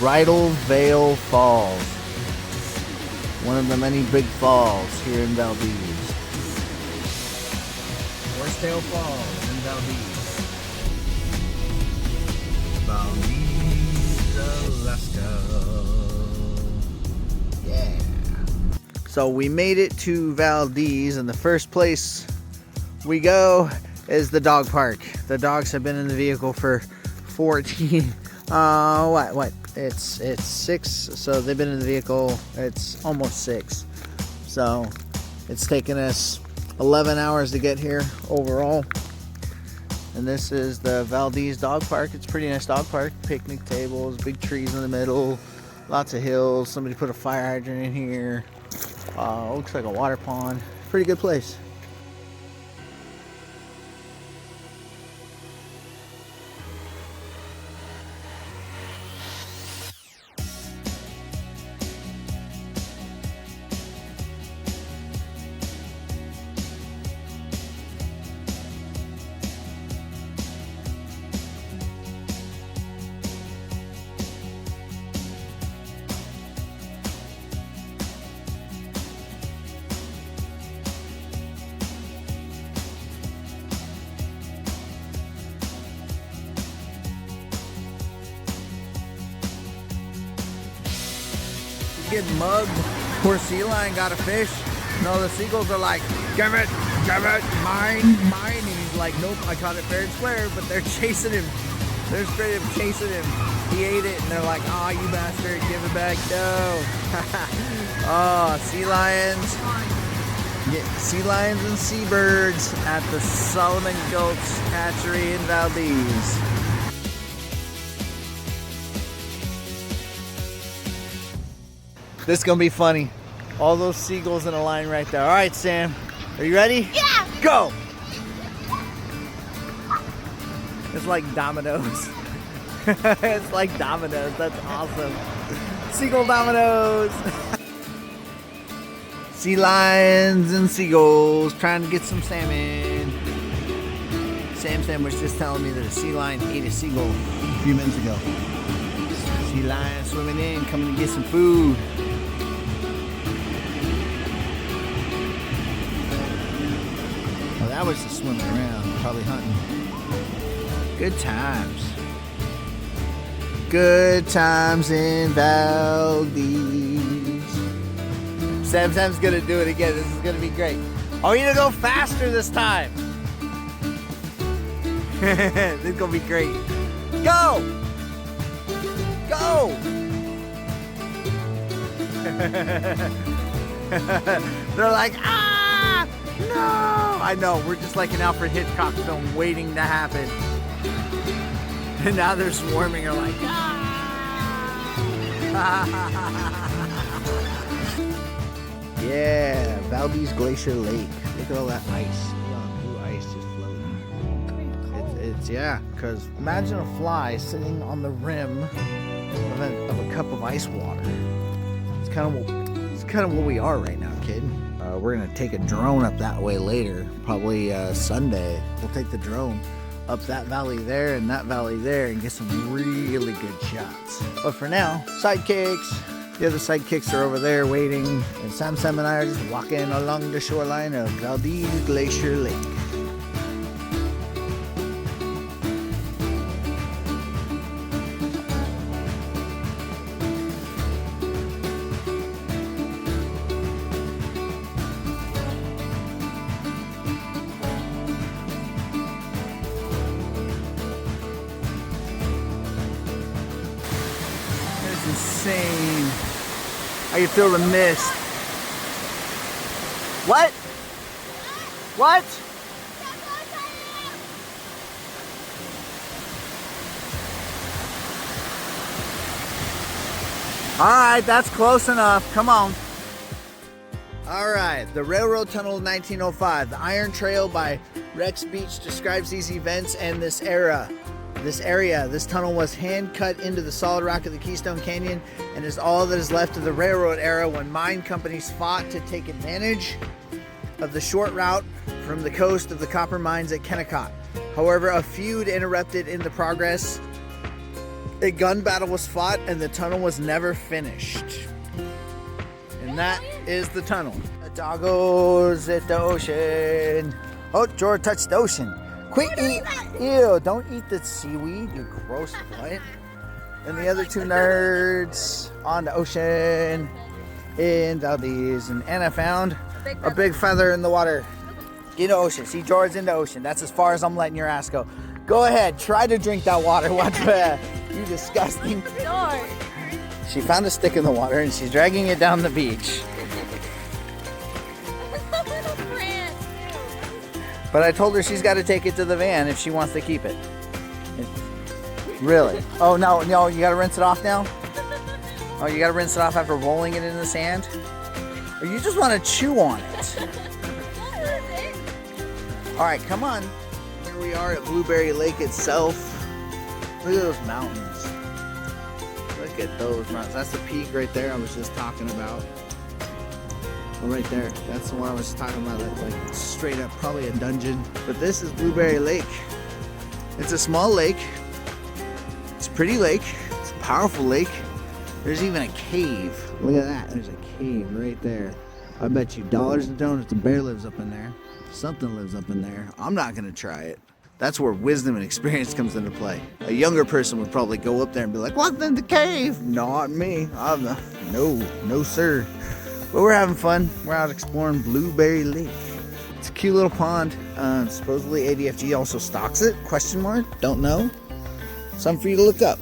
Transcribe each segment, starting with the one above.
Bridal Veil Falls. One of the many big falls here in Valdez. Horsetail Falls in Valdez. Valdez, Alaska. Yeah. So we made it to Valdez, and the first place we go is the dog park. The dogs have been in the vehicle for 14. It's 6, so they've been in the vehicle. It's almost 6, so it's taken us 11 hours to get here overall. And this is the Valdez dog park. It's a pretty nice dog park. Picnic tables, big trees in the middle, lots of hills. Somebody put a fire hydrant in here. Looks like a water pond. Pretty good place. Get mugged. Poor sea lion got a fish. No, the seagulls are like, give it, mine. And he's like, nope, I caught it fair and square, but they're chasing him. They're straight up chasing him. He ate it, and they're like, oh, you bastard, give it back. No. Oh, sea lions. Yeah, sea lions and seabirds at the Solomon Gulch Hatchery in Valdez. This is gonna be funny. All those seagulls in a line right there. All right, Sam, are you ready? Yeah. Go. It's like dominoes. It's like dominoes. That's awesome. Seagull dominoes. Sea lions and seagulls trying to get some salmon. Sam was just telling me that a sea lion ate a seagull a few minutes ago. Sea lion swimming in, coming to get some food. Well, that was just swimming around, probably hunting. Good times. Good times in Valdez. Sam's gonna do it again. This is gonna be great. I want you to go faster this time. This is gonna be great. Go! Go! They're like, ah! No! I know, we're just like an Alfred Hitchcock film waiting to happen. And now they're swarming, are like, ah! Yeah, Valdez Glacier Lake. Look at all that ice. Blue ice just floating. It's yeah, because imagine a fly sitting on the rim of a cup of ice water. It's kind of what we are right now, kid. We're gonna take a drone up that way later, probably Sunday. We'll take the drone up that valley there and that valley there and get some really good shots. But for now, sidekicks. The other sidekicks are over there waiting, and Sam and I are just walking along the shoreline of Valdez Glacier Lake. That's insane. How you feel the mist? What? What? All right, that's close enough. Come on. All right, the Railroad Tunnel of 1905. The Iron Trail by Rex Beach describes these events and this area. This tunnel was hand cut into the solid rock of the Keystone Canyon and is all that is left of the railroad era when mine companies fought to take advantage of the short route from the coast of the copper mines at Kennecott. However, a feud interrupted in the progress A gun battle was fought and the tunnel was never finished. And that is the tunnel. The doggos at the ocean. Oh, George touched the ocean. Quit eat. Ew, don't eat the seaweed, you gross what? And the other two nerds on the ocean in Valdez. And Anna found a big feather in the water. In the ocean. See, George's in the ocean. That's as far as I'm letting your ass go. Go ahead, try to drink that water. Watch that. You disgusting. George. She found a stick in the water and she's dragging it down the beach. But I told her she's got to take it to the van if she wants to keep it. Really? Oh, no, you got to rinse it off now? Oh, you got to rinse it off after rolling it in the sand? Or you just want to chew on it? All right, come on. Here we are at Blueberry Lake itself. Look at those mountains. Look at those mountains. That's the peak right there I was just talking about. Oh, right there. That's the one I was talking about. That's like straight up probably a dungeon. But this is Blueberry Lake. It's a small lake. It's a pretty lake. It's a powerful lake. There's even a cave. Look at that. There's a cave right there. I bet you dollars and donuts a bear lives up in there. Something lives up in there. I'm not gonna try it. That's where wisdom and experience comes into play. A younger person would probably go up there and be like, "What's in the cave?" Not me. No sir. But we're having fun. We're out exploring Blueberry Lake. It's a cute little pond. Supposedly ADFG also stocks it? Question mark? Don't know. Something for you to look up.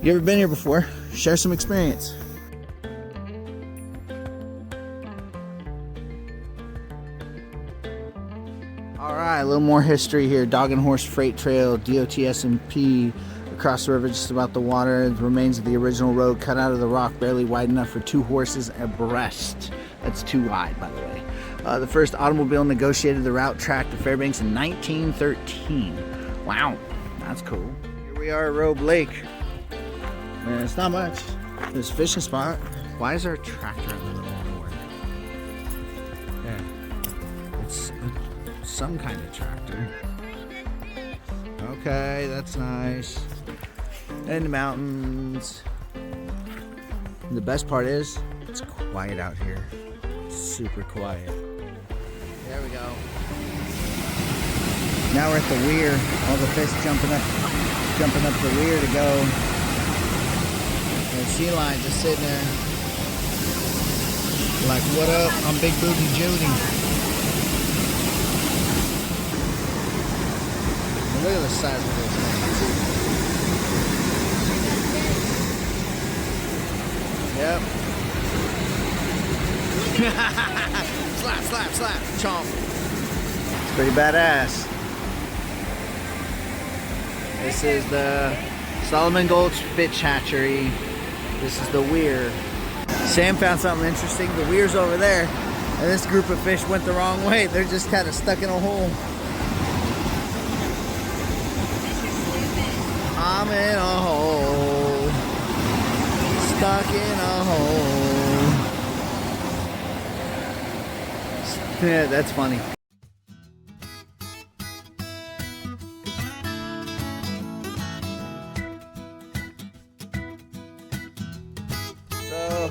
You ever been here before? Share some experience. Alright, a little more history here. Dog and Horse Freight Trail, DOT SMP, across the river just about the water. The remains of the original road cut out of the rock, barely wide enough for 2 horses abreast. That's too wide, by the way. The first automobile negotiated the route track to Fairbanks in 1913. Wow, that's cool. Here we are at Robe Lake. Man, it's not much. There's a fishing spot. Why is there a tractor in the middle of nowhere? Yeah. It's some kind of tractor. Okay, that's nice. And the mountains. And the best part is, it's quiet out here. It's super quiet. There we go. Now we're at the weir. All the fish jumping up the weir to go. And sea lion just sitting there. Like, what up? I'm Big Booty Jody. Look at the size of this thing. Yep. Slap. Chomp. It's pretty badass. This is the Solomon Gulch Fish Hatchery. This is the weir. Sam found something interesting. The weir's over there. And this group of fish went the wrong way. They're just kind of stuck in a hole. I'm in a hole, stuck in a hole. Yeah, that's funny. So,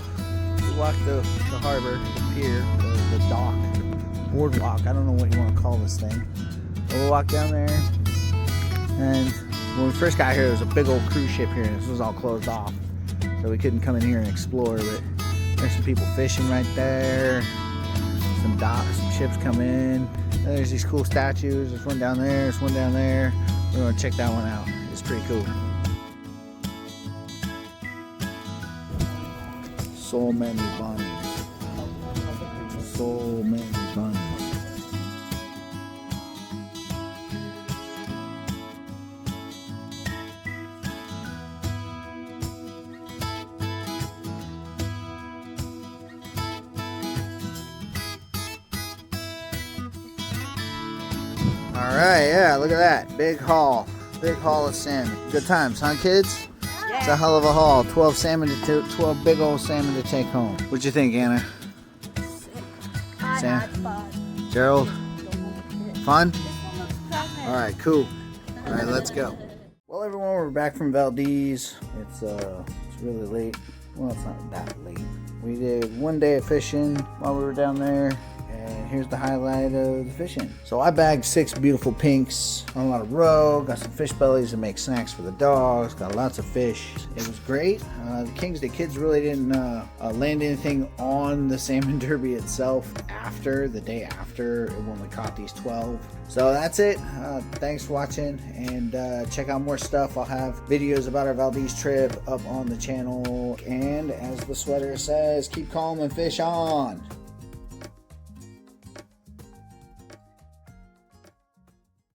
we walked the harbor, the pier, the dock, boardwalk. I don't know what you want to call this thing. But we walked down there, and when we first got here, there was a big old cruise ship here, and this was all closed off. So we couldn't come in here and explore, but there's some people fishing right there. Some ships come in. And there's these cool statues. There's one down there, there's one down there. We're gonna check that one out. It's pretty cool. So many bunnies. So many bunnies. Alright, yeah, look at that. Big haul. Big haul of salmon. Good times, huh, kids? Yeah. It's a hell of a haul. 12 big old salmon to take home. What'd you think, Anna? I had fun. Gerald? Fun? Alright, cool. Alright, let's go. Well, Well, everyone, we're back from Valdez. It's really late. Well, it's not that late. We did one day of fishing while we were down there, and here's the highlight of the fishing. So I bagged 6 beautiful pinks on a lot of roe, got some fish bellies to make snacks for the dogs, got lots of fish. It was great. The kids really didn't land anything on the salmon derby itself the day after when we caught these 12. So that's it. Thanks for watching, and check out more stuff. I'll have videos about our Valdez trip up on the channel, and as the sweater says, keep calm and fish on.